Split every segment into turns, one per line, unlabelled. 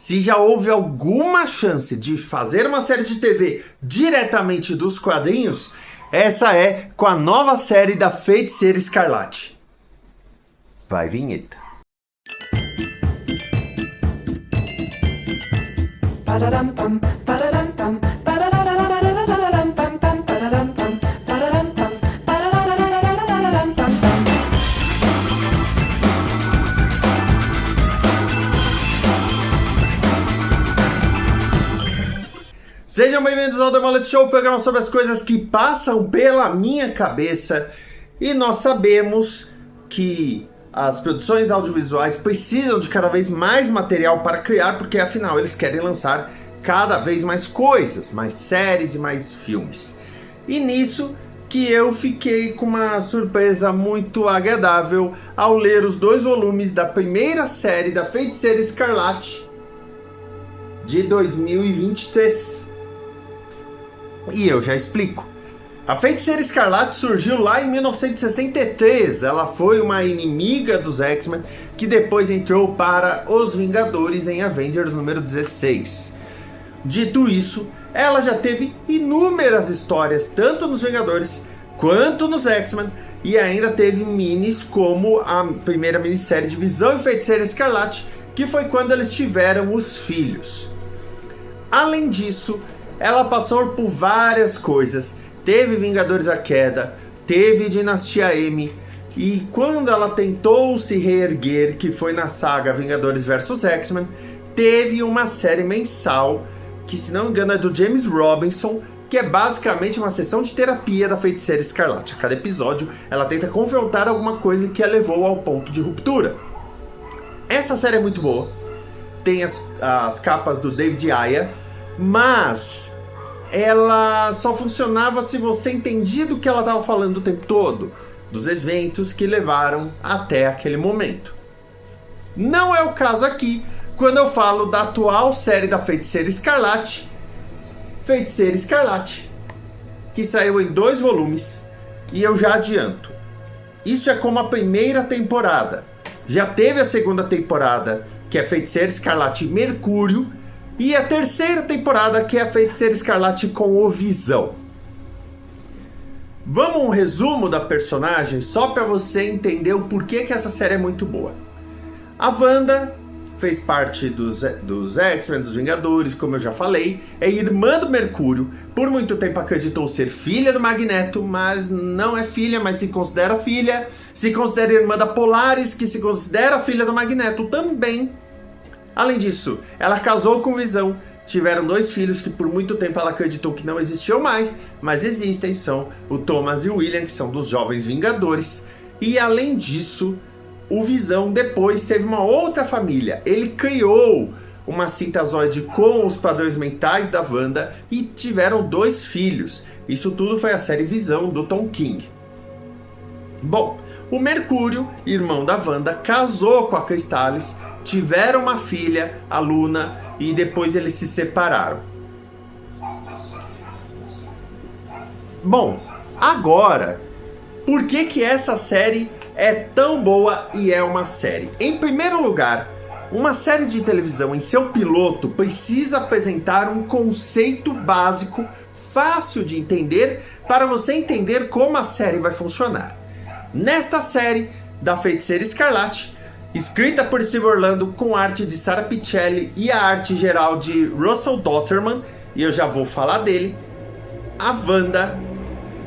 se já houve alguma chance de fazer uma série de TV diretamente dos quadrinhos, essa é com a nova série da Feiticeira Escarlate. Vai, vinheta. Sejam bem-vindos ao The Mullet Show, programa sobre as coisas que passam pela minha cabeça. E nós sabemos que as produções audiovisuais precisam de cada vez mais material para criar, porque afinal eles querem lançar cada vez mais coisas, mais séries e mais filmes. E nisso que eu fiquei com uma surpresa muito agradável ao ler os 2 volumes da primeira série da Feiticeira Escarlate de 2023. E eu já explico. A Feiticeira Escarlate surgiu lá em 1963. Ela foi uma inimiga dos X-Men que depois entrou para os Vingadores em Avengers número 16. Dito isso, ela já teve inúmeras histórias, tanto nos Vingadores quanto nos X-Men, e ainda teve minis como a primeira minissérie de Visão e Feiticeira Escarlate, que foi quando eles tiveram os filhos. Além disso, ela passou por várias coisas. Teve Vingadores à Queda, teve Dinastia M, e quando ela tentou se reerguer, que foi na saga Vingadores vs X-Men, teve uma série mensal, que se não me engano é do James Robinson, que é basicamente uma sessão de terapia da Feiticeira Escarlate. A cada episódio ela tenta confrontar alguma coisa que a levou ao ponto de ruptura. Essa série é muito boa, tem as capas do David Ayer, mas ela só funcionava se você entendia do que ela estava falando o tempo todo, dos eventos que levaram até aquele momento. Não é o caso aqui, quando eu falo da atual série da Feiticeira Escarlate, Feiticeira Escarlate, que saiu em 2 volumes, e eu já adianto. Isso é como a primeira temporada. Já teve a segunda temporada, que é Feiticeira Escarlate Mercúrio, e a terceira temporada, que é a Feiticeira Escarlate com o Visão. Vamos um resumo da personagem, só para você entender o porquê que essa série é muito boa. A Wanda fez parte dos X-Men, dos Vingadores, como eu já falei, é irmã do Mercúrio, por muito tempo acreditou ser filha do Magneto, mas não é filha, mas se considera filha, se considera irmã da Polaris, que se considera filha do Magneto também. Além disso, ela casou com Visão, tiveram 2 filhos que por muito tempo ela acreditou que não existiam mais, mas existem, são o Thomas e o William, que são dos Jovens Vingadores. E além disso, o Visão depois teve uma outra família. Ele criou uma sintazoide com os padrões mentais da Wanda e tiveram 2 filhos. Isso tudo foi a série Visão do Tom King. Bom, o Mercúrio, irmão da Wanda, casou com a Crystallis, tiveram uma filha, a Luna, e depois eles se separaram. Bom, agora, por que essa série é tão boa e é uma série? Em primeiro lugar, uma série de televisão em seu piloto precisa apresentar um conceito básico, fácil de entender, para você entender como a série vai funcionar. Nesta série da Feiticeira Escarlate, escrita por Steve Orlando, com arte de Sara Pichelli e a arte geral de Russell Dauterman, e eu já vou falar dele, a Wanda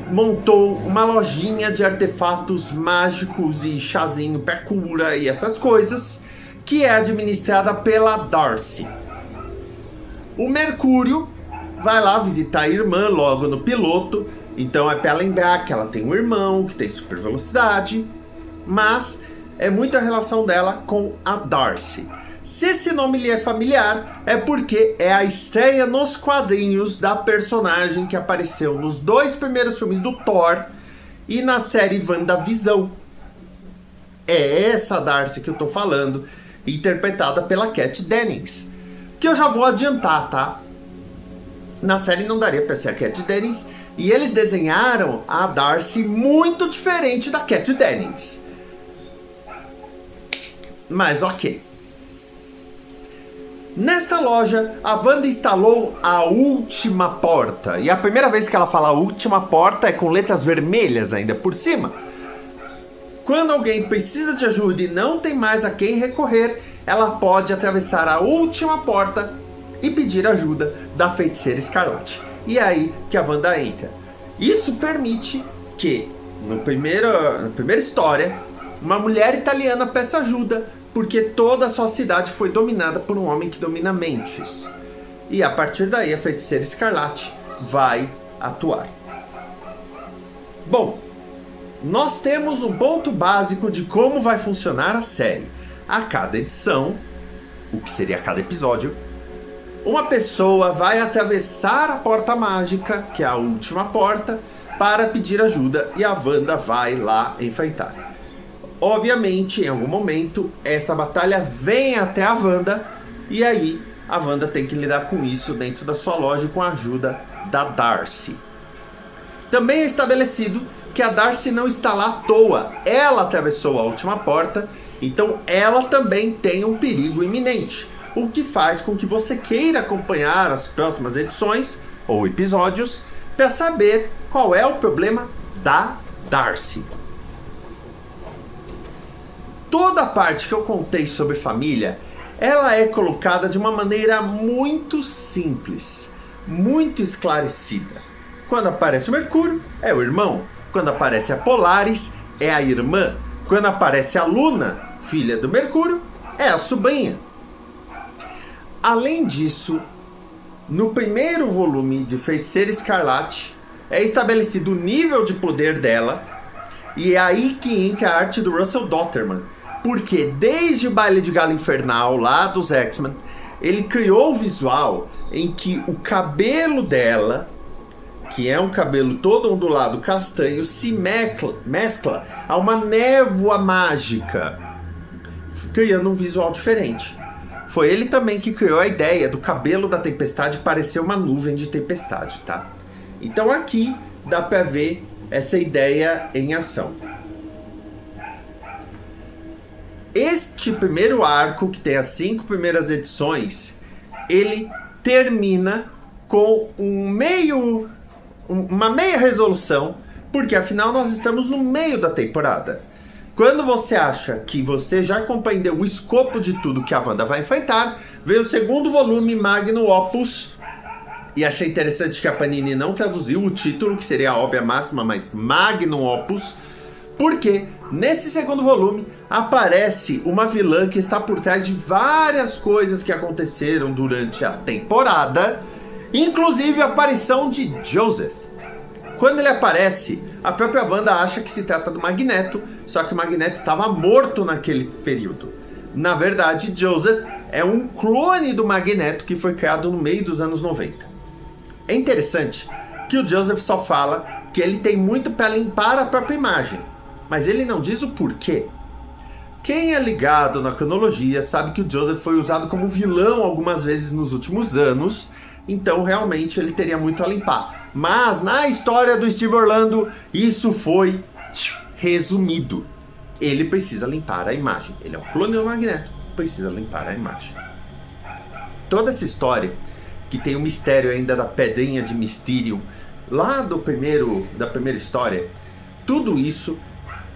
montou uma lojinha de artefatos mágicos e chazinho pra cura e essas coisas, que é administrada pela Darcy. O Mercúrio vai lá visitar a irmã logo no piloto, então é pra lembrar que ela tem um irmão que tem super velocidade, mas é muito a relação dela com a Darcy. Se esse nome lhe é familiar, é porque é a estreia nos quadrinhos da personagem que apareceu nos 2 primeiros filmes do Thor e na série WandaVisão. É essa Darcy que eu tô falando, interpretada pela Kat Dennings, que eu já vou adiantar, tá? Na série não daria pra ser a Kat Dennings, e eles desenharam a Darcy muito diferente da Kat Dennings. Mas ok. Nesta loja, a Wanda instalou a última porta. E a primeira vez que ela fala a última porta é com letras vermelhas ainda por cima. Quando alguém precisa de ajuda e não tem mais a quem recorrer, ela pode atravessar a última porta e pedir ajuda da Feiticeira Escarlate. E é aí que a Wanda entra. Isso permite que, na primeira história, uma mulher italiana peça ajuda, porque toda a sua cidade foi dominada por um homem que domina mentes. E a partir daí a Feiticeira Escarlate vai atuar. Bom, nós temos um ponto básico de como vai funcionar a série. A cada edição, o que seria cada episódio, uma pessoa vai atravessar a porta mágica, que é a última porta, para pedir ajuda, e a Wanda vai lá enfrentar. Obviamente, em algum momento, essa batalha vem até a Wanda, e aí a Wanda tem que lidar com isso dentro da sua loja com a ajuda da Darcy. Também é estabelecido que a Darcy não está lá à toa. Ela atravessou a última porta, então ela também tem um perigo iminente. O que faz com que você queira acompanhar as próximas edições ou episódios para saber qual é o problema da Darcy. Toda a parte que eu contei sobre família, ela é colocada de uma maneira muito simples, muito esclarecida. Quando aparece o Mercúrio, é o irmão. Quando aparece a Polaris, é a irmã. Quando aparece a Luna, filha do Mercúrio, é a sobrinha. Além disso, no primeiro volume de Feiticeira Escarlate, é estabelecido o nível de poder dela, e é aí que entra a arte do Russell Dauterman, porque desde o Baile de Gala Infernal, lá dos X-Men, ele criou o visual em que o cabelo dela, que é um cabelo todo ondulado castanho, se mescla a uma névoa mágica, criando um visual diferente. Foi ele também que criou a ideia do cabelo da tempestade parecer uma nuvem de tempestade, tá? Então aqui dá pra ver essa ideia em ação. Este primeiro arco, que tem as 5 primeiras edições, ele termina com uma meia resolução, porque afinal nós estamos no meio da temporada. Quando você acha que você já compreendeu o escopo de tudo que a Wanda vai enfrentar, vem o segundo volume, Magnum Opus, e achei interessante que a Panini não traduziu o título, que seria a obra máxima, mas Magnum Opus, porque nesse segundo volume aparece uma vilã que está por trás de várias coisas que aconteceram durante a temporada, inclusive a aparição de Joseph. Quando ele aparece, a própria Wanda acha que se trata do Magneto, só que o Magneto estava morto naquele período. Na verdade, Joseph é um clone do Magneto que foi criado no meio dos anos 90. É interessante que o Joseph só fala que ele tem muito para limpar a própria imagem, mas ele não diz o porquê. Quem é ligado na cronologia sabe que o Joseph foi usado como vilão algumas vezes nos últimos anos, então realmente ele teria muito a limpar. Mas na história do Steve Orlando, isso foi resumido. Ele precisa limpar a imagem. Ele é um clone do Magneto, precisa limpar a imagem. Toda essa história, que tem o mistério ainda da pedrinha de Mysterium, lá da primeira história, tudo isso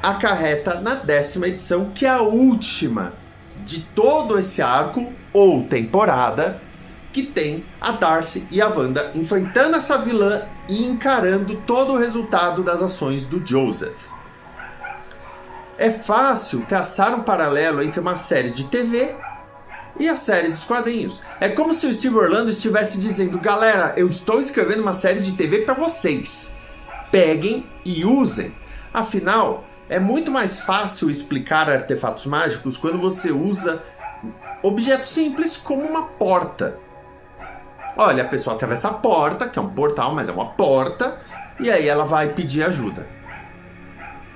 acarreta na 10ª edição, que é a última de todo esse arco, ou temporada, que tem a Darcy e a Wanda enfrentando essa vilã e encarando todo o resultado das ações do Joseph. É fácil traçar um paralelo entre uma série de TV e a série dos quadrinhos. É como se o Steve Orlando estivesse dizendo: galera, eu estou escrevendo uma série de TV para vocês. Peguem e usem. Afinal, é muito mais fácil explicar artefatos mágicos quando você usa objetos simples como uma porta. Olha, a pessoa atravessa a porta, que é um portal, mas é uma porta, e aí ela vai pedir ajuda.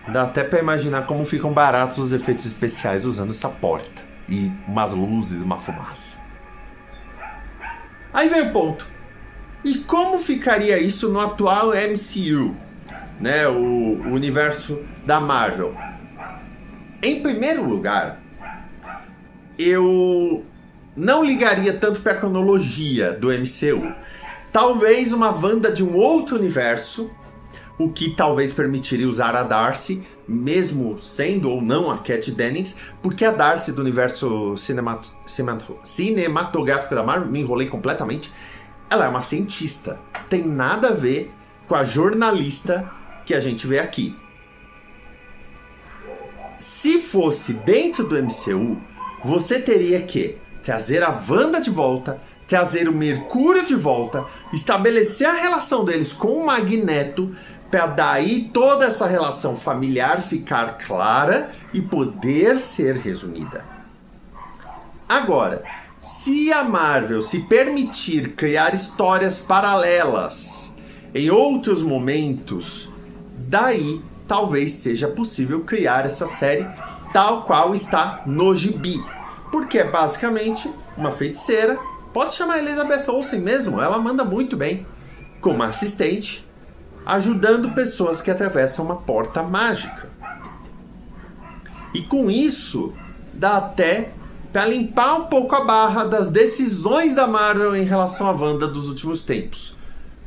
Dá até pra imaginar como ficam baratos os efeitos especiais usando essa porta. E umas luzes, uma fumaça. Aí vem o ponto. E como ficaria isso no atual MCU? Né, o universo da Marvel? Em primeiro lugar, eu não ligaria tanto para a cronologia do MCU. Talvez uma Wanda de um outro universo, o que talvez permitiria usar a Darcy, mesmo sendo ou não a Kat Dennings, porque a Darcy do universo cinematográfico da Marvel, me enrolei completamente, ela é uma cientista. Tem nada a ver com a jornalista que a gente vê aqui. Se fosse dentro do MCU, você teria que trazer a Wanda de volta, trazer o Mercúrio de volta, estabelecer a relação deles com o Magneto, para daí toda essa relação familiar ficar clara e poder ser resumida. Agora, se a Marvel se permitir criar histórias paralelas em outros momentos, daí talvez seja possível criar essa série tal qual está no gibi. Porque é basicamente uma feiticeira, pode chamar Elizabeth Olsen mesmo, ela manda muito bem, como assistente, ajudando pessoas que atravessam uma porta mágica. E com isso, dá até para limpar um pouco a barra das decisões da Marvel em relação à Wanda dos últimos tempos.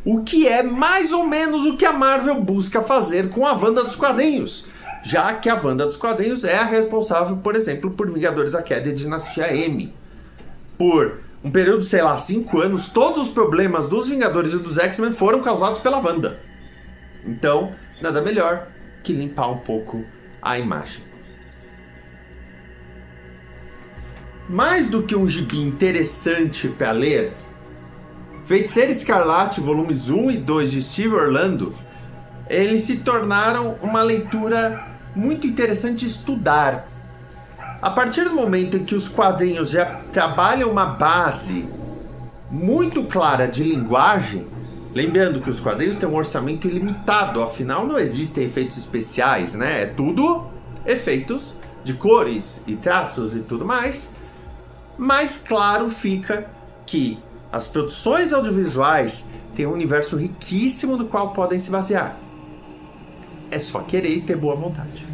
O que é mais ou menos o que a Marvel busca fazer com a Wanda dos quadrinhos, já que a Wanda dos quadrinhos é a responsável, por exemplo, por Vingadores da Queda e Dinastia M. Por um período, sei lá, 5 anos, todos os problemas dos Vingadores e dos X-Men foram causados pela Wanda. Então, nada melhor que limpar um pouco a imagem. Mais do que um gibi interessante para ler, Feiticeira Escarlate, volumes 1 e 2 de Steve Orlando, eles se tornaram uma leitura muito interessante de estudar. A partir do momento em que os quadrinhos já trabalham uma base muito clara de linguagem, lembrando que os quadrinhos têm um orçamento ilimitado, afinal não existem efeitos especiais, né? É tudo efeitos de cores e traços e tudo mais. Mais claro fica que as produções audiovisuais têm um universo riquíssimo do qual podem se basear. É só querer e ter boa vontade.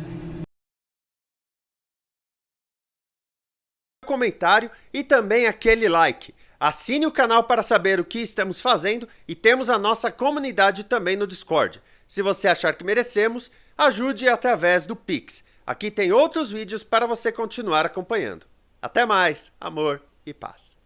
Comentário e também aquele like. Assine o canal para saber o que estamos fazendo e temos a nossa comunidade também no Discord. Se você achar que merecemos, ajude através do Pix. Aqui tem outros vídeos para você continuar acompanhando. Até mais, amor e paz.